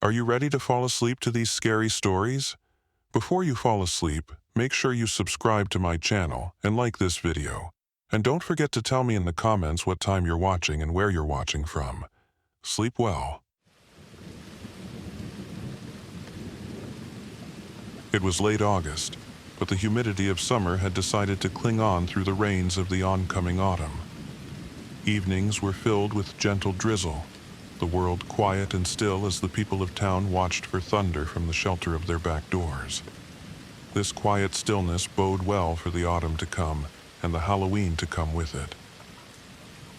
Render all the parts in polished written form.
Are you ready to fall asleep to these scary stories? Before you fall asleep, make sure you subscribe to my channel and like this video. And don't forget to tell me in the comments what time you're watching and where you're watching from. Sleep well. It was late August, but the humidity of summer had decided to cling on through the rains of the oncoming autumn. Evenings were filled with gentle drizzle, the world quiet and still as the people of town watched for thunder from the shelter of their back doors. This quiet stillness bode well for the autumn to come and the Halloween to come with it.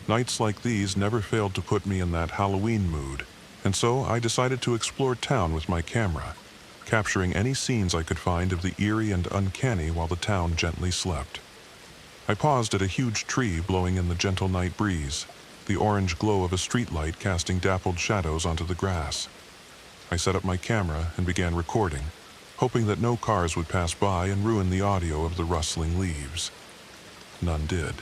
Nights like these never failed to put me in that Halloween mood, and so I decided to explore town with my camera, capturing any scenes I could find of the eerie and uncanny while the town gently slept. I paused at a huge tree blowing in the gentle night breeze, the orange glow of a streetlight casting dappled shadows onto the grass. I set up my camera and began recording, hoping that no cars would pass by and ruin the audio of the rustling leaves. None did.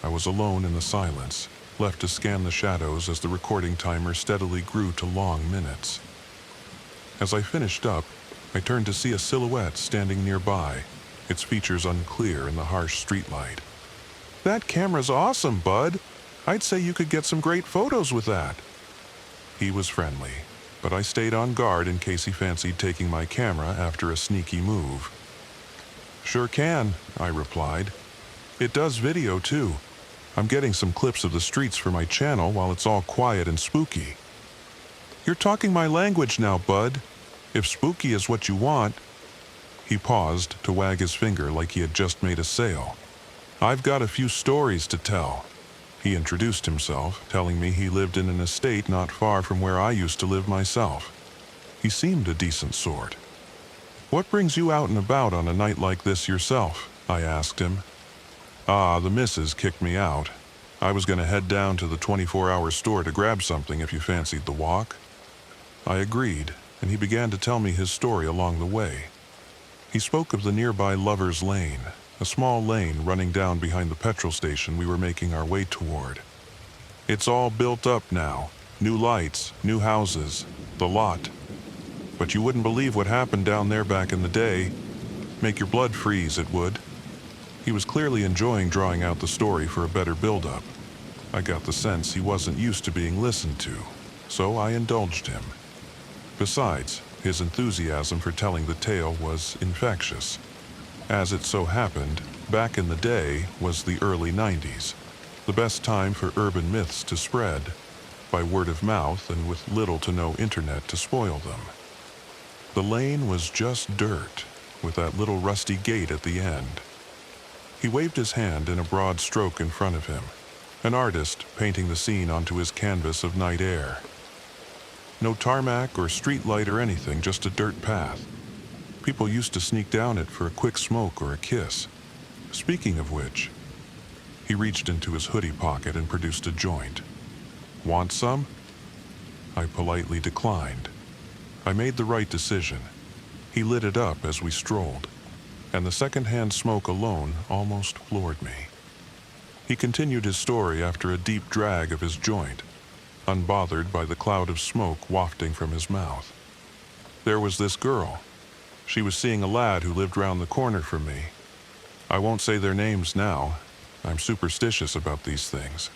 I was alone in the silence, left to scan the shadows as the recording timer steadily grew to long minutes. As I finished up, I turned to see a silhouette standing nearby, its features unclear in the harsh streetlight. "That camera's awesome, bud. I'd say you could get some great photos with that." He was friendly, but I stayed on guard in case he fancied taking my camera after a sneaky move. "Sure can," I replied. "It does video too. I'm getting some clips of the streets for my channel while it's all quiet and spooky." "You're talking my language now, bud. If spooky is what you want." He paused to wag his finger like he had just made a sale. "I've got a few stories to tell." He introduced himself, telling me he lived in an estate not far from where I used to live myself. He seemed a decent sort. "What brings you out and about on a night like this yourself?" I asked him. "The missus kicked me out. I was going to head down to the 24-hour store to grab something if you fancied the walk." I agreed, and he began to tell me his story along the way. He spoke of the nearby Lover's Lane, a small lane running down behind the petrol station we were making our way toward. "It's all built up now. New lights, new houses, the lot. But you wouldn't believe what happened down there back in the day. Make your blood freeze, it would." He was clearly enjoying drawing out the story for a better build-up. I got the sense he wasn't used to being listened to, so I indulged him. Besides, his enthusiasm for telling the tale was infectious. As it so happened, back in the day was the early 90s, the best time for urban myths to spread, by word of mouth and with little to no internet to spoil them. The lane was just dirt, with that little rusty gate at the end. He waved his hand in a broad stroke in front of him, an artist painting the scene onto his canvas of night air. No tarmac or street light or anything, just a dirt path. People used to sneak down it for a quick smoke or a kiss. Speaking of which, he reached into his hoodie pocket and produced a joint. "Want some?" I politely declined. I made the right decision. He lit it up as we strolled, and the second-hand smoke alone almost floored me. He continued his story after a deep drag of his joint, unbothered by the cloud of smoke wafting from his mouth. "There was this girl. She was seeing a lad who lived round the corner from me. I won't say their names now. I'm superstitious about these things.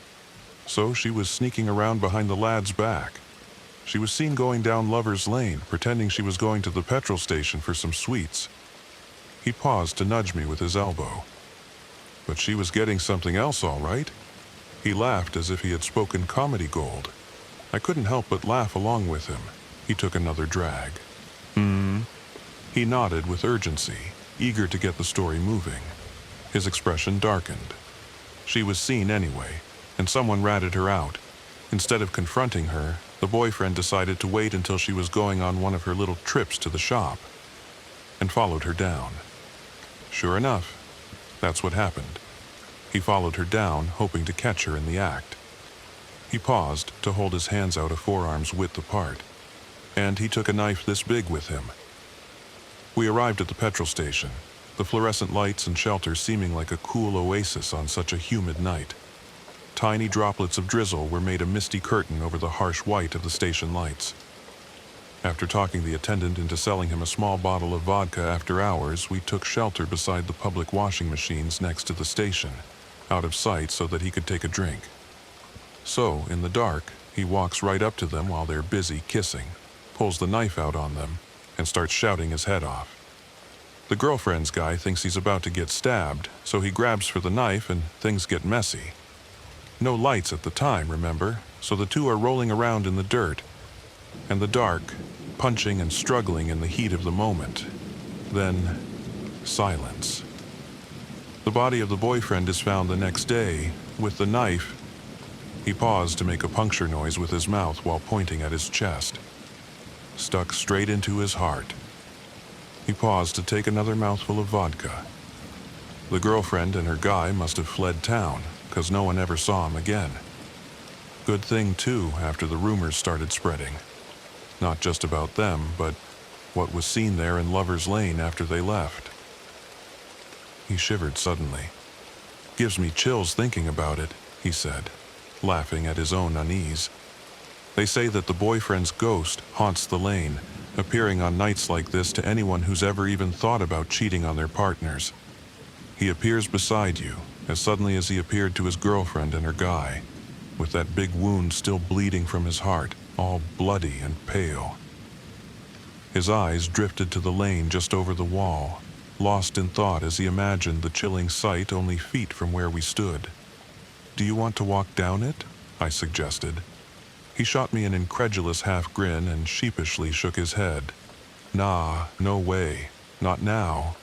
So she was sneaking around behind the lad's back. She was seen going down Lover's Lane, pretending she was going to the petrol station for some sweets." He paused to nudge me with his elbow. "But she was getting something else, all right." He laughed as if he had spoken comedy gold. I couldn't help but laugh along with him. He took another drag. He nodded with urgency, eager to get the story moving. His expression darkened. "She was seen anyway, and someone ratted her out. Instead of confronting her, the boyfriend decided to wait until she was going on one of her little trips to the shop, and followed her down. Sure enough, that's what happened. He followed her down, hoping to catch her in the act." He paused to hold his hands out a forearm's width apart, and he took a knife this big with him. We arrived at the petrol station, the fluorescent lights and shelter seeming like a cool oasis on such a humid night. Tiny droplets of drizzle were made a misty curtain over the harsh white of the station lights. After talking the attendant into selling him a small bottle of vodka after hours, we took shelter beside the public washing machines next to the station, out of sight so that he could take a drink. So, in the dark, he walks right up to them while they're busy kissing, pulls the knife out on them, and starts shouting his head off. The girlfriend's guy thinks he's about to get stabbed, so he grabs for the knife and things get messy. No lights at the time, remember, so the two are rolling around in the dirt and the dark, punching and struggling in the heat of the moment. Then, silence. The body of the boyfriend is found the next day, with the knife. He paused to make a puncture noise with his mouth while pointing at his chest. Stuck straight into his heart. He paused to take another mouthful of vodka. The girlfriend and her guy must have fled town, 'cause no one ever saw him again. Good thing, too, after the rumors started spreading. Not just about them, but what was seen there in Lover's Lane after they left. He shivered suddenly. "Gives me chills thinking about it," he said, laughing at his own unease. "They say that the boyfriend's ghost haunts the lane, appearing on nights like this to anyone who's ever even thought about cheating on their partners. He appears beside you, as suddenly as he appeared to his girlfriend and her guy, with that big wound still bleeding from his heart, all bloody and pale." His eyes drifted to the lane just over the wall, lost in thought as he imagined the chilling sight only feet from where we stood. "Do you want to walk down it?" I suggested. He shot me an incredulous half grin and sheepishly shook his head. "Nah, no way. Not now."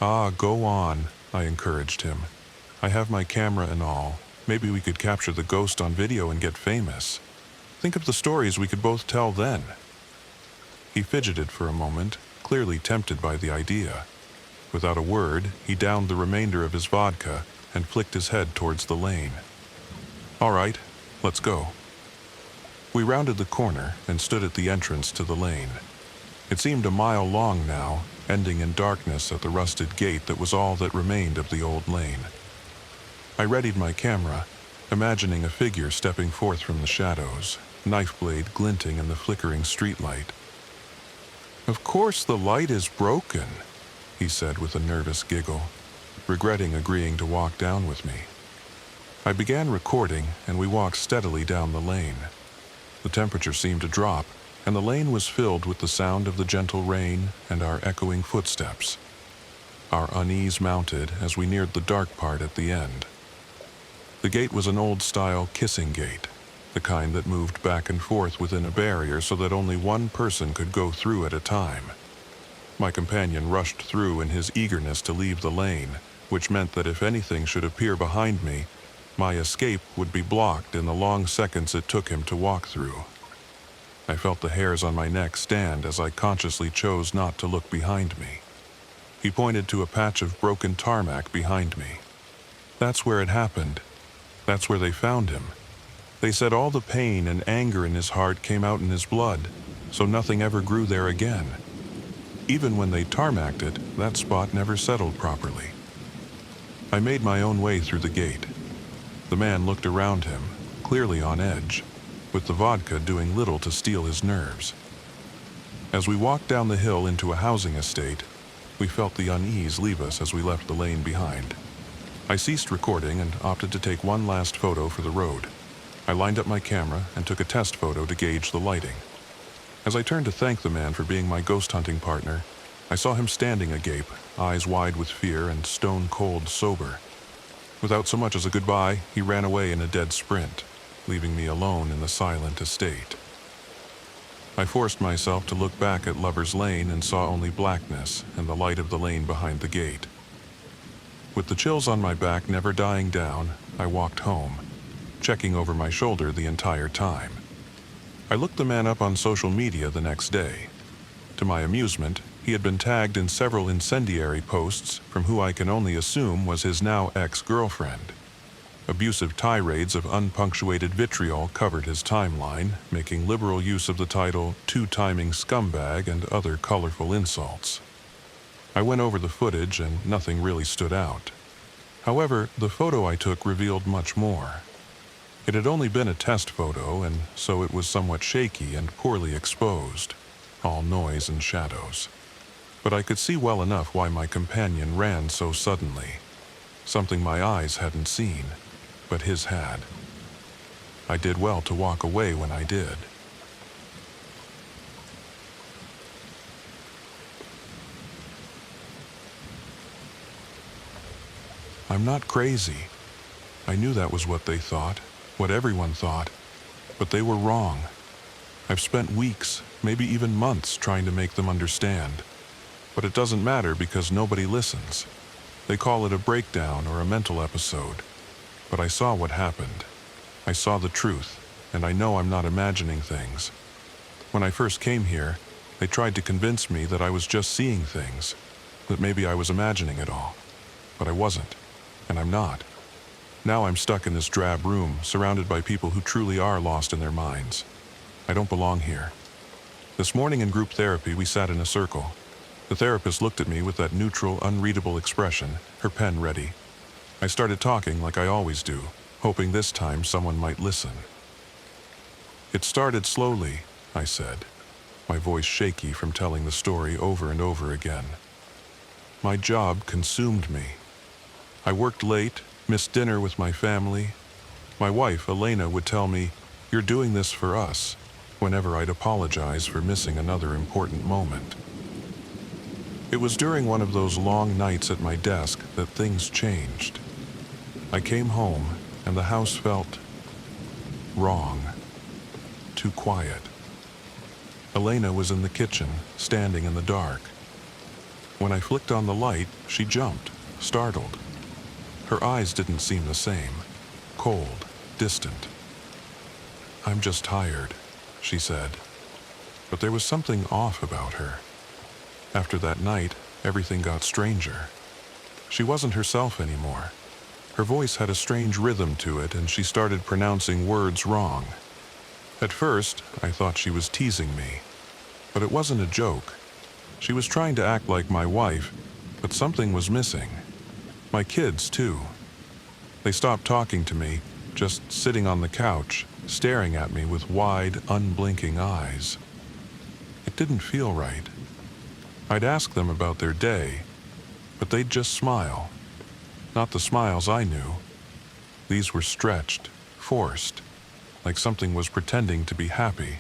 "Ah, go on," I encouraged him. "I have my camera and all. Maybe we could capture the ghost on video and get famous. Think of the stories we could both tell then." He fidgeted for a moment, clearly tempted by the idea. Without a word, he downed the remainder of his vodka and flicked his head towards the lane. "All right, let's go." We rounded the corner and stood at the entrance to the lane. It seemed a mile long now, ending in darkness at the rusted gate that was all that remained of the old lane. I readied my camera, imagining a figure stepping forth from the shadows, knife blade glinting in the flickering streetlight. "Of course the light is broken," he said with a nervous giggle, regretting agreeing to walk down with me. I began recording, and we walked steadily down the lane. The temperature seemed to drop, and the lane was filled with the sound of the gentle rain and our echoing footsteps. Our unease mounted as we neared the dark part at the end. The gate was an old-style kissing gate, the kind that moved back and forth within a barrier so that only one person could go through at a time. My companion rushed through in his eagerness to leave the lane, which meant that if anything should appear behind me, my escape would be blocked in the long seconds it took him to walk through. I felt the hairs on my neck stand as I consciously chose not to look behind me. He pointed to a patch of broken tarmac behind me. "That's where it happened. That's where they found him. They said all the pain and anger in his heart came out in his blood, so nothing ever grew there again. Even when they tarmacked it, that spot never settled properly." I made my own way through the gate. The man looked around him, clearly on edge, with the vodka doing little to steel his nerves. As we walked down the hill into a housing estate, we felt the unease leave us as we left the lane behind. I ceased recording and opted to take one last photo for the road. I lined up my camera and took a test photo to gauge the lighting. As I turned to thank the man for being my ghost hunting partner, I saw him standing agape, eyes wide with fear and stone-cold sober. Without so much as a goodbye, he ran away in a dead sprint, leaving me alone in the silent estate. I forced myself to look back at Lover's Lane and saw only blackness and the light of the lane behind the gate. With the chills on my back never dying down, I walked home, checking over my shoulder the entire time. I looked the man up on social media the next day. To my amusement, he had been tagged in several incendiary posts from who I can only assume was his now ex-girlfriend. Abusive tirades of unpunctuated vitriol covered his timeline, making liberal use of the title "two-timing scumbag" and other colorful insults. I went over the footage and nothing really stood out. However, the photo I took revealed much more. It had only been a test photo, and so it was somewhat shaky and poorly exposed, all noise and shadows. But I could see well enough why my companion ran so suddenly. Something my eyes hadn't seen, but his had. I did well to walk away when I did. I'm not crazy. I knew that was what they thought, what everyone thought, but they were wrong. I've spent weeks, maybe even months, trying to make them understand. But it doesn't matter because nobody listens. They call it a breakdown or a mental episode. But I saw what happened. I saw the truth, and I know I'm not imagining things. When I first came here, they tried to convince me that I was just seeing things, that maybe I was imagining it all. But I wasn't, and I'm not. Now I'm stuck in this drab room, surrounded by people who truly are lost in their minds. I don't belong here. This morning in group therapy, we sat in a circle. The therapist looked at me with that neutral, unreadable expression, her pen ready. I started talking like I always do, hoping this time someone might listen. It started slowly, I said, my voice shaky from telling the story over and over again. My job consumed me. I worked late, missed dinner with my family. My wife, Elena, would tell me, "You're doing this for us," whenever I'd apologize for missing another important moment. It was during one of those long nights at my desk that things changed. I came home, and the house felt wrong, too quiet. Elena was in the kitchen, standing in the dark. When I flicked on the light, she jumped, startled. Her eyes didn't seem the same, cold, distant. "I'm just tired," she said. But there was something off about her. After that night, everything got stranger. She wasn't herself anymore. Her voice had a strange rhythm to it, and she started pronouncing words wrong. At first, I thought she was teasing me. But it wasn't a joke. She was trying to act like my wife, but something was missing. My kids, too. They stopped talking to me, just sitting on the couch, staring at me with wide, unblinking eyes. It didn't feel right. I'd ask them about their day, but they'd just smile. Not the smiles I knew. These were stretched, forced, like something was pretending to be happy.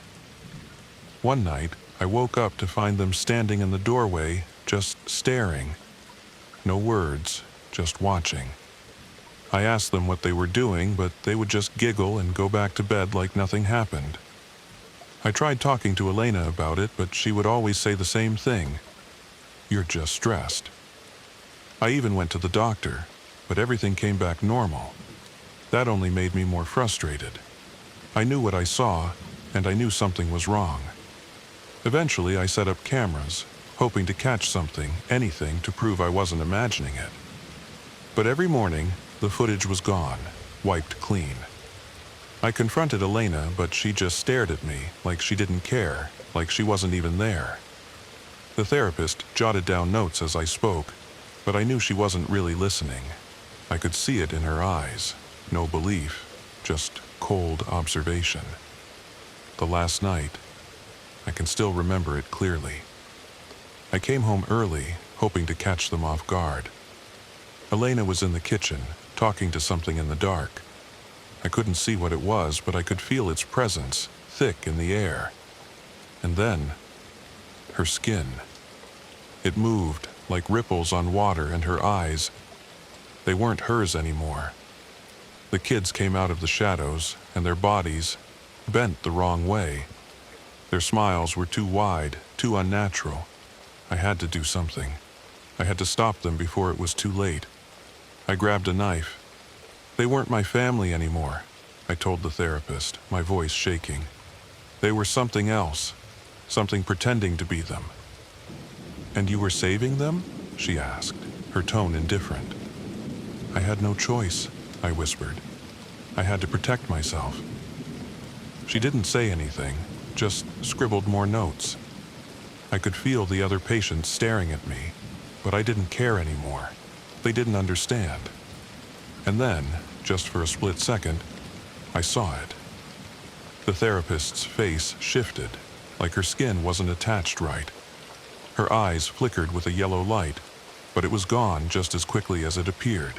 One night, I woke up to find them standing in the doorway, just staring. No words, just watching. I asked them what they were doing, but they would just giggle and go back to bed like nothing happened. I tried talking to Elena about it, but she would always say the same thing. "You're just stressed." I even went to the doctor, but everything came back normal. That only made me more frustrated. I knew what I saw, and I knew something was wrong. Eventually, I set up cameras, hoping to catch something, anything, to prove I wasn't imagining it. But every morning, the footage was gone, wiped clean. I confronted Elena, but she just stared at me, like she didn't care, like she wasn't even there. The therapist jotted down notes as I spoke, but I knew she wasn't really listening. I could see it in her eyes. No belief, just cold observation. The last night, I can still remember it clearly. I came home early, hoping to catch them off guard. Elena was in the kitchen, talking to something in the dark. I couldn't see what it was, but I could feel its presence, thick in the air. And then, her skin. It moved, like ripples on water, and her eyes, they weren't hers anymore. The kids came out of the shadows, and their bodies bent the wrong way. Their smiles were too wide, too unnatural. I had to do something. I had to stop them before it was too late. I grabbed a knife. They weren't my family anymore, I told the therapist, my voice shaking. They were something else, something pretending to be them. "And you were saving them?" she asked, her tone indifferent. "I had no choice," I whispered. "I had to protect myself." She didn't say anything, just scribbled more notes. I could feel the other patients staring at me, but I didn't care anymore. They didn't understand. And then, just for a split second, I saw it. The therapist's face shifted, like her skin wasn't attached right. Her eyes flickered with a yellow light, but it was gone just as quickly as it appeared.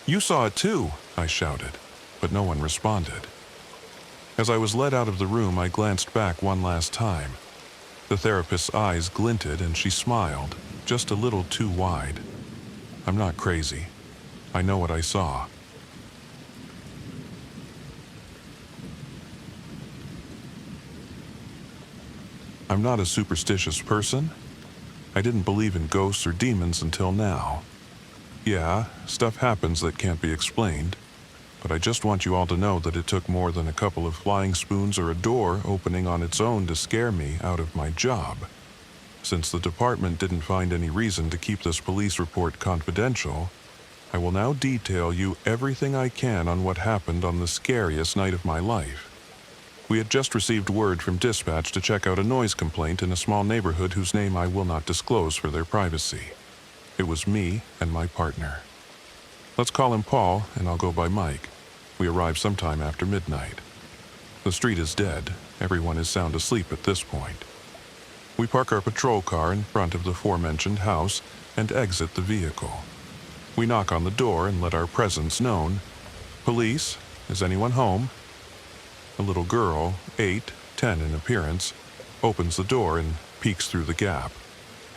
"You saw it too," I shouted, but no one responded. As I was led out of the room, I glanced back one last time. The therapist's eyes glinted and she smiled, just a little too wide. I'm not crazy. I know what I saw. I'm not a superstitious person. I didn't believe in ghosts or demons until now. Yeah, stuff happens that can't be explained, but I just want you all to know that it took more than a couple of flying spoons or a door opening on its own to scare me out of my job. Since the department didn't find any reason to keep this police report confidential, I will now detail you everything I can on what happened on the scariest night of my life. We had just received word from dispatch to check out a noise complaint in a small neighborhood whose name I will not disclose for their privacy. It was me and my partner. Let's call him Paul, and I'll go by Mike. We arrived sometime after midnight. The street is dead. Everyone is sound asleep at this point. We park our patrol car in front of the aforementioned house and exit the vehicle. We knock on the door and let our presence known. "Police, is anyone home?" A little girl, 8, 10 in appearance, opens the door and peeks through the gap.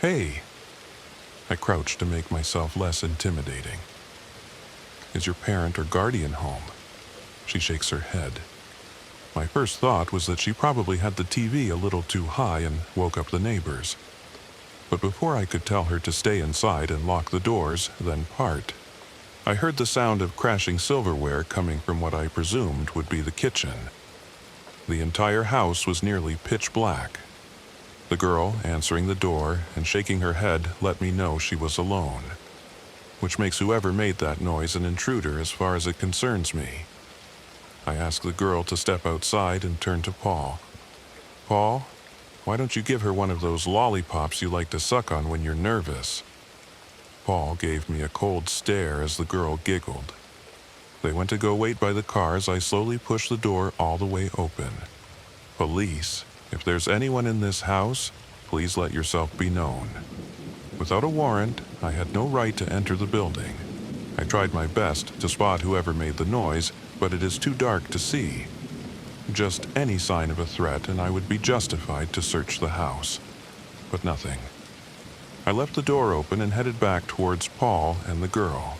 "Hey!" I crouch to make myself less intimidating. "Is your parent or guardian home?" She shakes her head. My first thought was that she probably had the TV a little too high and woke up the neighbors. But before I could tell her to stay inside and lock the doors, then part, I heard the sound of crashing silverware coming from what I presumed would be the kitchen. The entire house was nearly pitch black. The girl answering the door and shaking her head let me know she was alone, which makes whoever made that noise an intruder as far as it concerns me. I ask the girl to step outside and turn to Paul. "Paul, why don't you give her one of those lollipops you like to suck on when you're nervous?" Paul gave me a cold stare as the girl giggled. They went to go wait by the car as I slowly pushed the door all the way open. "Police, if there's anyone in this house, please let yourself be known." Without a warrant, I had no right to enter the building. I tried my best to spot whoever made the noise, but it is too dark to see. Just any sign of a threat and I would be justified to search the house. But nothing. I left the door open and headed back towards Paul and the girl.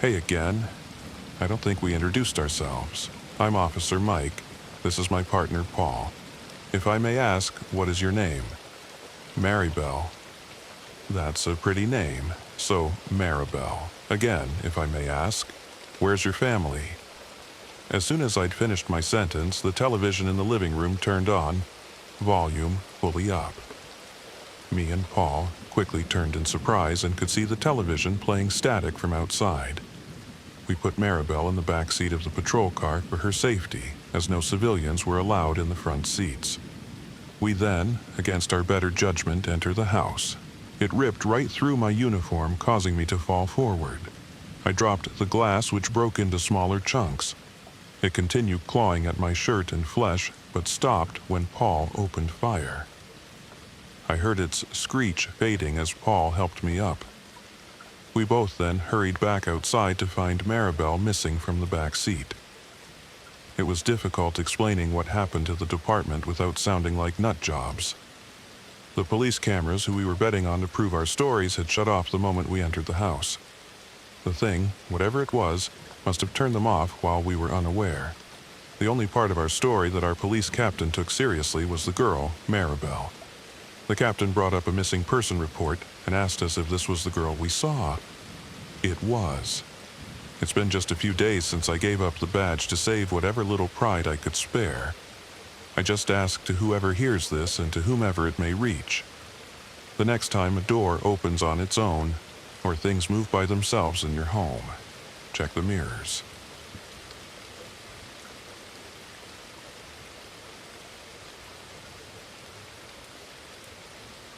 "Hey again. I don't think we introduced ourselves. I'm Officer Mike. This is my partner Paul. If I may ask, what is your name?" "Maribel." "That's a pretty name. So, Maribel. Again, if I may ask, where's your family?" As soon as I'd finished my sentence, the television in the living room turned on, volume fully up. Me and Paul quickly turned in surprise and could see the television playing static from outside. We put Maribel in the back seat of the patrol car for her safety, as no civilians were allowed in the front seats. We then, against our better judgment, enter the house. It ripped right through my uniform, causing me to fall forward. I dropped the glass, which broke into smaller chunks. It continued clawing at my shirt and flesh, but stopped when Paul opened fire. I heard its screech fading as Paul helped me up. We both then hurried back outside to find Maribel missing from the back seat. It was difficult explaining what happened to the department without sounding like nut jobs. The police cameras who we were betting on to prove our stories had shut off the moment we entered the house. The thing, whatever it was, must have turned them off while we were unaware. The only part of our story that our police captain took seriously was the girl, Maribel. The captain brought up a missing person report and asked us if this was the girl we saw. It was. It's been just a few days since I gave up the badge to save whatever little pride I could spare. I just ask to whoever hears this and to whomever it may reach. The next time a door opens on its own, or things move by themselves in your home, check the mirrors.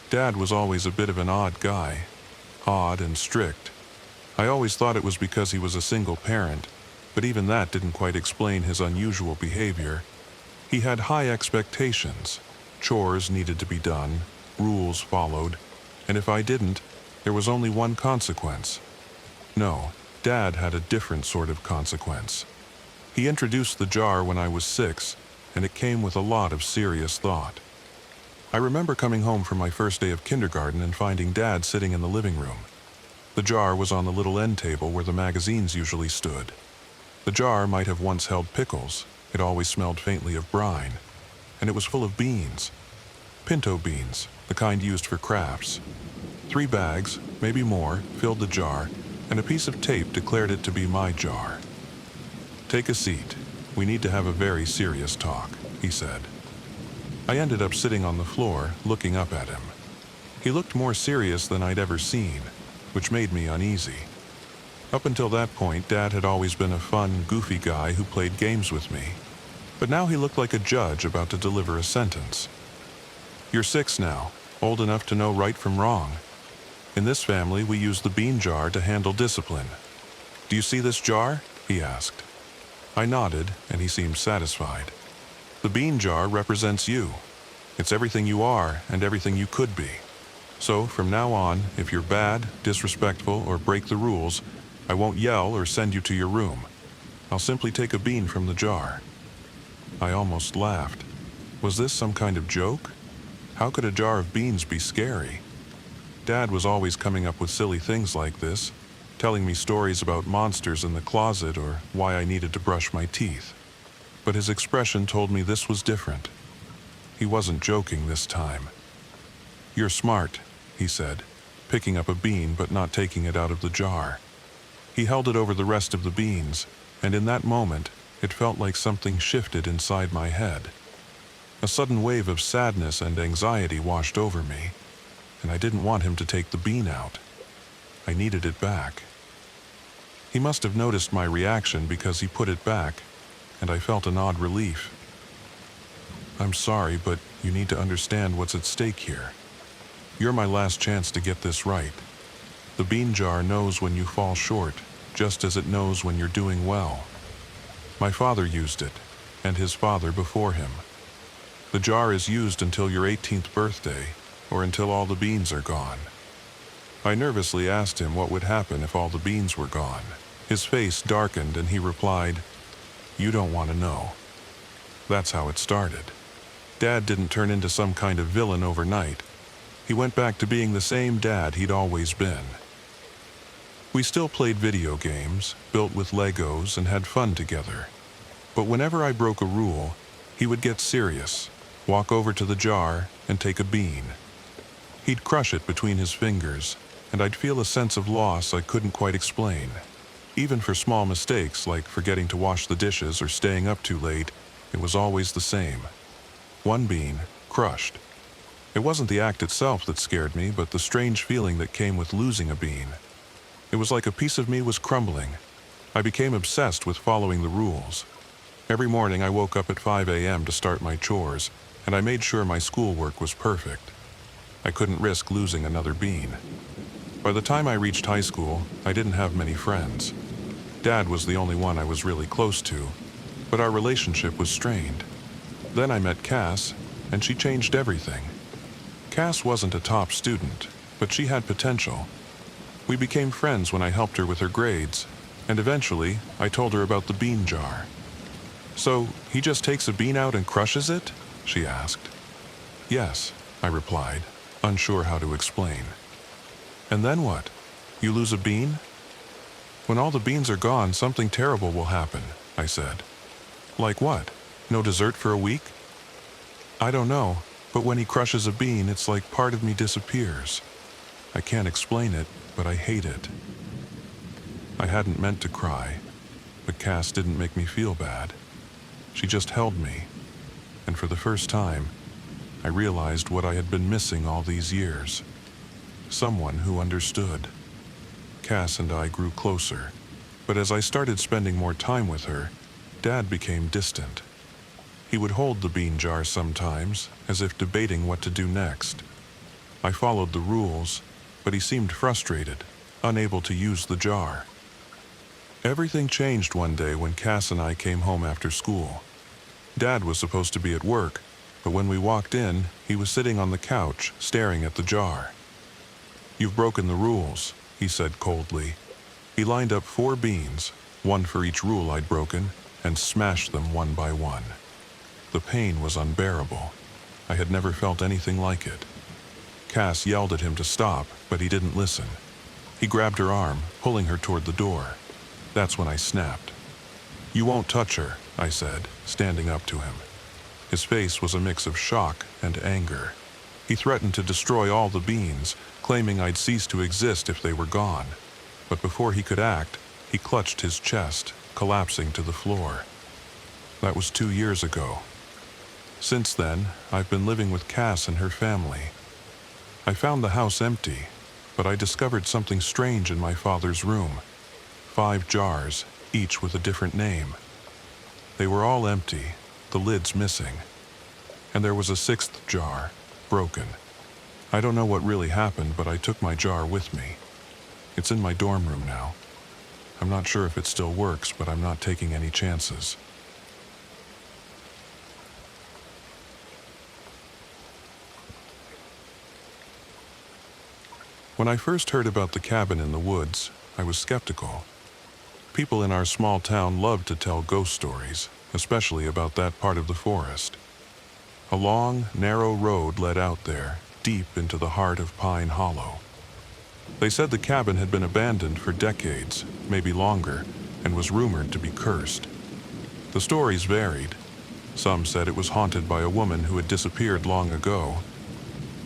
Dad was always a bit of an odd guy, odd and strict. I always thought it was because he was a single parent, But even that didn't quite explain his unusual behavior. He had high expectations. Chores needed to be done, rules followed, and if I didn't, there was only one consequence. No, Dad had a different sort of consequence. He introduced the jar when I was 6, and it came with a lot of serious thought. I remember coming home from my first day of kindergarten and finding Dad sitting in the living room. The jar was on the little end table where the magazines usually stood. The jar might have once held pickles. It always smelled faintly of brine. And it was full of beans. Pinto beans, the kind used for crafts. 3 bags, maybe more, filled the jar, and a piece of tape declared it to be my jar. "Take a seat. We need to have a very serious talk," he said. I ended up sitting on the floor, looking up at him. He looked more serious than I'd ever seen, which made me uneasy. Up until that point, Dad had always been a fun, goofy guy who played games with me. But now he looked like a judge about to deliver a sentence. "You're 6 now, old enough to know right from wrong. In this family, we use the bean jar to handle discipline. Do you see this jar?" he asked. I nodded, and he seemed satisfied. "The bean jar represents you. It's everything you are and everything you could be. So, from now on, if you're bad, disrespectful, or break the rules, I won't yell or send you to your room. I'll simply take a bean from the jar." I almost laughed. Was this some kind of joke? How could a jar of beans be scary? Dad was always coming up with silly things like this, telling me stories about monsters in the closet or why I needed to brush my teeth. But his expression told me this was different. He wasn't joking this time. "You're smart," he said, picking up a bean but not taking it out of the jar. He held it over the rest of the beans, and in that moment, it felt like something shifted inside my head. A sudden wave of sadness and anxiety washed over me, and I didn't want him to take the bean out. I needed it back. He must have noticed my reaction because he put it back, and I felt an odd relief. "I'm sorry, but you need to understand what's at stake here. You're my last chance to get this right. The bean jar knows when you fall short, just as it knows when you're doing well. My father used it, and his father before him. The jar is used until your 18th birthday, or until all the beans are gone." I nervously asked him what would happen if all the beans were gone. His face darkened and he replied, "You don't want to know." That's how it started. Dad didn't turn into some kind of villain overnight. He went back to being the same dad he'd always been. We still played video games, built with Legos, and had fun together. But whenever I broke a rule, he would get serious, walk over to the jar, and take a bean. He'd crush it between his fingers, and I'd feel a sense of loss I couldn't quite explain. Even for small mistakes like forgetting to wash the dishes or staying up too late, it was always the same. One bean, crushed. It wasn't the act itself that scared me, but the strange feeling that came with losing a bean. It was like a piece of me was crumbling. I became obsessed with following the rules. Every morning I woke up at 5 a.m. to start my chores, and I made sure my schoolwork was perfect. I couldn't risk losing another bean. By the time I reached high school, I didn't have many friends. Dad was the only one I was really close to, but our relationship was strained. Then I met Cass, and she changed everything. Cass wasn't a top student, but she had potential. We became friends when I helped her with her grades, and eventually I told her about the bean jar. "So, he just takes a bean out and crushes it?" she asked. "Yes," I replied, unsure how to explain. "And then what? You lose a bean?" "When all the beans are gone, something terrible will happen," I said. "Like what? No dessert for a week?" "I don't know, but when he crushes a bean, it's like part of me disappears. I can't explain it, but I hate it." I hadn't meant to cry, but Cass didn't make me feel bad. She just held me, and for the first time, I realized what I had been missing all these years. Someone who understood. Cass and I grew closer, but as I started spending more time with her, Dad became distant. He would hold the bean jar sometimes, as if debating what to do next. I followed the rules, but he seemed frustrated, unable to use the jar. Everything changed one day when Cass and I came home after school. Dad was supposed to be at work, but when we walked in, he was sitting on the couch, staring at the jar. "You've broken the rules," he said coldly. He lined up 4 beans, one for each rule I'd broken, and smashed them one by one. The pain was unbearable. I had never felt anything like it. Cass yelled at him to stop, but he didn't listen. He grabbed her arm, pulling her toward the door. That's when I snapped. "You won't touch her," I said, standing up to him. His face was a mix of shock and anger. He threatened to destroy all the beans, claiming I'd cease to exist if they were gone. But before he could act, he clutched his chest, collapsing to the floor. That was 2 years ago. Since then, I've been living with Cass and her family. I found the house empty, but I discovered something strange in my father's room. 5 jars, each with a different name. They were all empty, the lids missing. And there was a 6th jar, broken. I don't know what really happened, but I took my jar with me. It's in my dorm room now. I'm not sure if it still works, but I'm not taking any chances. When I first heard about the cabin in the woods, I was skeptical. People in our small town love to tell ghost stories, especially about that part of the forest. A long, narrow road led out there, deep into the heart of Pine Hollow. They said the cabin had been abandoned for decades, maybe longer, and was rumored to be cursed. The stories varied. Some said it was haunted by a woman who had disappeared long ago.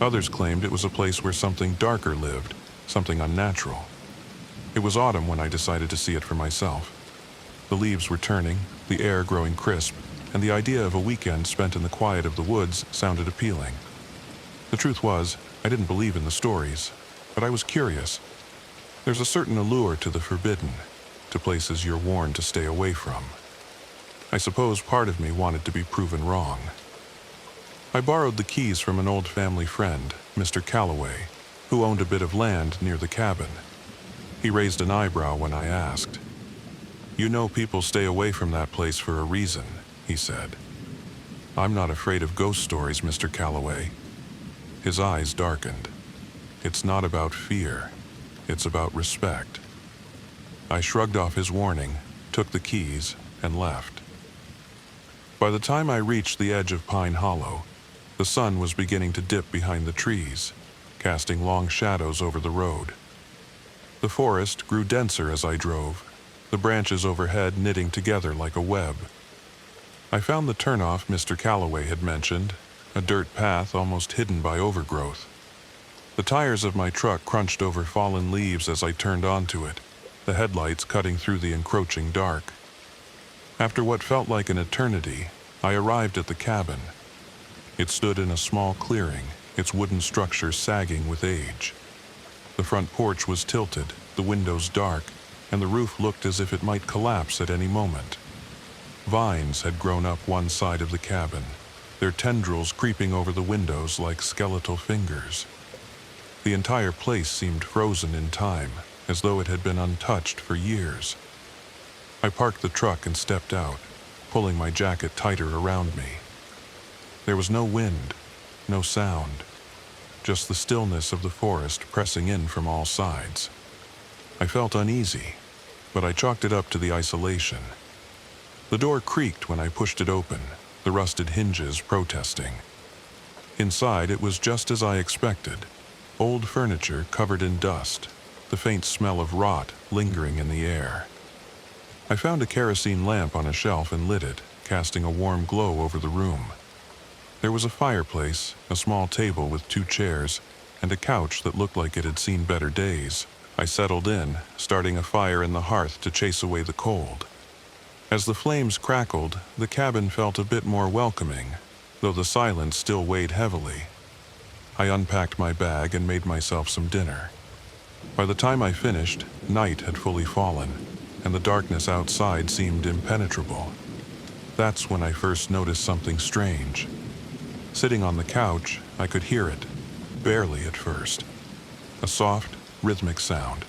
Others claimed it was a place where something darker lived, something unnatural. It was autumn when I decided to see it for myself. The leaves were turning, the air growing crisp, and the idea of a weekend spent in the quiet of the woods sounded appealing. The truth was, I didn't believe in the stories, but I was curious. There's a certain allure to the forbidden, to places you're warned to stay away from. I suppose part of me wanted to be proven wrong. I borrowed the keys from an old family friend, Mr. Calloway, who owned a bit of land near the cabin. He raised an eyebrow when I asked. "You know people stay away from that place for a reason," he said. "I'm not afraid of ghost stories, Mr. Calloway." His eyes darkened. "It's not about fear. It's about respect." I shrugged off his warning, took the keys, and left. By the time I reached the edge of Pine Hollow, the sun was beginning to dip behind the trees, casting long shadows over the road. The forest grew denser as I drove, the branches overhead knitting together like a web. I found the turnoff Mr. Calloway had mentioned, a dirt path almost hidden by overgrowth. The tires of my truck crunched over fallen leaves as I turned onto it, the headlights cutting through the encroaching dark. After what felt like an eternity, I arrived at the cabin. It stood in a small clearing, its wooden structure sagging with age. The front porch was tilted, the windows dark, and the roof looked as if it might collapse at any moment. Vines had grown up one side of the cabin, their tendrils creeping over the windows like skeletal fingers. The entire place seemed frozen in time, as though it had been untouched for years. I parked the truck and stepped out, pulling my jacket tighter around me. There was no wind, no sound, just the stillness of the forest pressing in from all sides. I felt uneasy, but I chalked it up to the isolation. The door creaked when I pushed it open, the rusted hinges protesting. Inside, it was just as I expected. Old furniture covered in dust, the faint smell of rot lingering in the air. I found a kerosene lamp on a shelf and lit it, casting a warm glow over the room. There was a fireplace, a small table with 2 chairs, and a couch that looked like it had seen better days. I settled in, starting a fire in the hearth to chase away the cold. As the flames crackled, the cabin felt a bit more welcoming, though the silence still weighed heavily. I unpacked my bag and made myself some dinner. By the time I finished, night had fully fallen, and the darkness outside seemed impenetrable. That's when I first noticed something strange. Sitting on the couch, I could hear it, barely at first. A soft, rhythmic sound.